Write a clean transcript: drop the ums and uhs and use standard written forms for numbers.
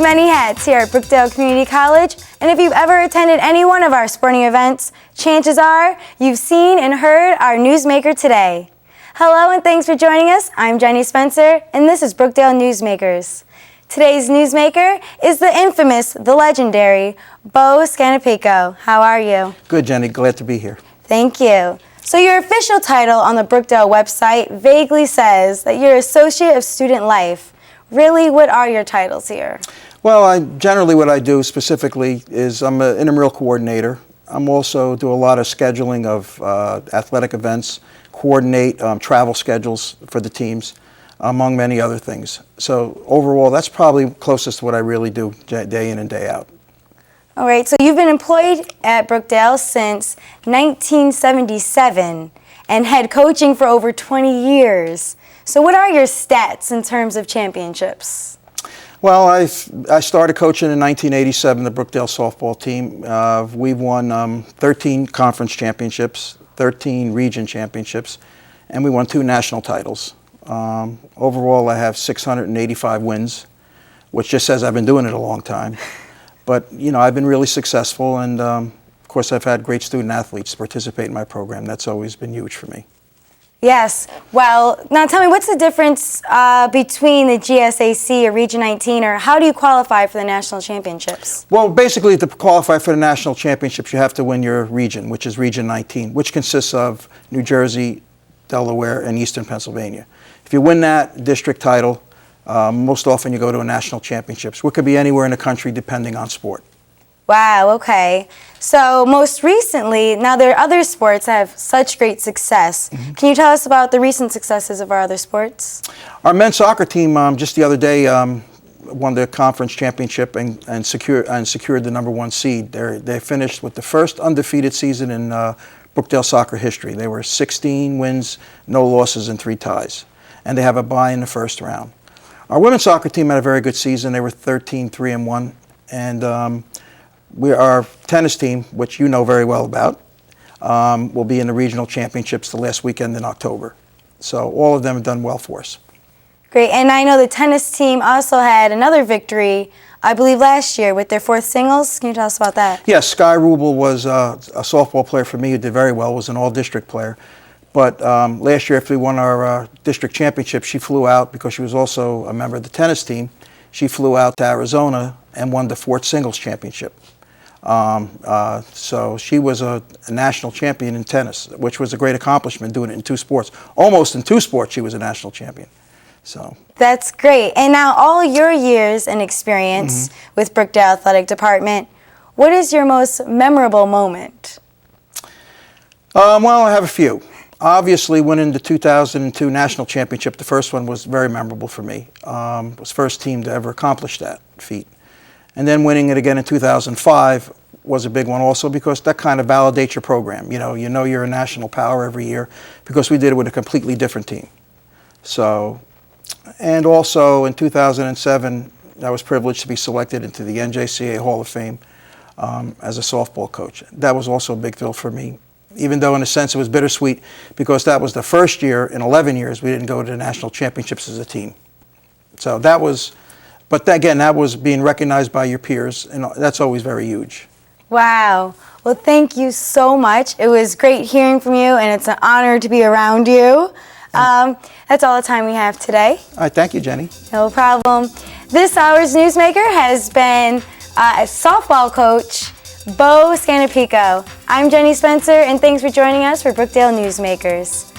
many hats here at Brookdale Community College, and if you've ever attended any one of our sporting events, chances are you've seen and heard our newsmaker today. Hello and thanks for joining us. I'm Jennie Spencer, and this is Brookdale Newsmakers. Today's newsmaker is the infamous, the legendary, Bo Scannapieco. How are you? Good, Jenny. Glad to be here. Thank you. So your official title on the Brookdale website vaguely says that you're Associate of Student Life. Really, what are your titles here? Well, generally what I do specifically is I'm an intramural coordinator. I'm also do a lot of scheduling of athletic events, coordinate travel schedules for the teams, among many other things. So overall, that's probably closest to what I really do day in and day out. All right, so you've been employed at Brookdale since 1977 and head coaching for over 20 years. So what are your stats in terms of championships? Well, I started coaching in 1987, the Brookdale softball team. We've won 13 conference championships, 13 region championships, and we won 2 national titles. Overall, I have 685 wins, which just says I've been doing it a long time. But, you know, I've been really successful, and of course, I've had great student athletes participate in my program. That's always been huge for me. Yes. Well, now tell me, what's the difference between the GSAC or Region 19, or how do you qualify for the national championships? Well, basically, to qualify for the national championships, you have to win your region, which is Region 19, which consists of New Jersey, Delaware, and Eastern Pennsylvania. If you win that district title, most often you go to a national championships, which could be anywhere in the country depending on sport. Wow, okay. So most recently, now there are other sports that have such great success. Mm-hmm. Can you tell us about the recent successes of our other sports? Our men's soccer team just the other day won the conference championship and secured the #1 seed. They finished with the first undefeated season in Brookdale soccer history. They were 16 wins, no losses, and 3 ties. And they have a bye in the first round. Our women's soccer team had a very good season. They were 13-3-1. And our tennis team, which you know very well about, will be in the regional championships the last weekend in October. So all of them have done well for us. Great. And I know the tennis team also had another victory, I believe last year, with their 4th singles. Can you tell us about that? Yes, Sky Rubel was a softball player for me who did very well, was an all-district player. But last year, after we won our district championship, she flew out because she was also a member of the tennis team. She flew out to Arizona and won the 4th singles championship. So she was a national champion in tennis, which was a great accomplishment, doing it in 2 sports. Almost in 2 sports, she was a national champion. So that's great. And now all your years and experience with Brookdale Athletic Department, what is your most memorable moment? Well, I have a few. Obviously, winning the 2002 national championship, the first one was very memorable for me. It was the first team to ever accomplish that feat. And then winning it again in 2005 was a big one also because that kind of validates your program. You know you're a national power every year because we did it with a completely different team. So, and also in 2007, I was privileged to be selected into the NJCAA Hall of Fame as a softball coach. That was also a big thrill for me, even though in a sense it was bittersweet because that was the first year in 11 years we didn't go to the national championships as a team. So that was, but again, that was being recognized by your peers, and that's always very huge. Wow. Well, thank you so much. It was great hearing from you, and it's an honor to be around you. That's all the time we have today. All right, thank you, Jenny. No problem. This hour's newsmaker has been softball coach Bo Scannapieco. I'm Jennie Spencer, and thanks for joining us for Brookdale Newsmakers.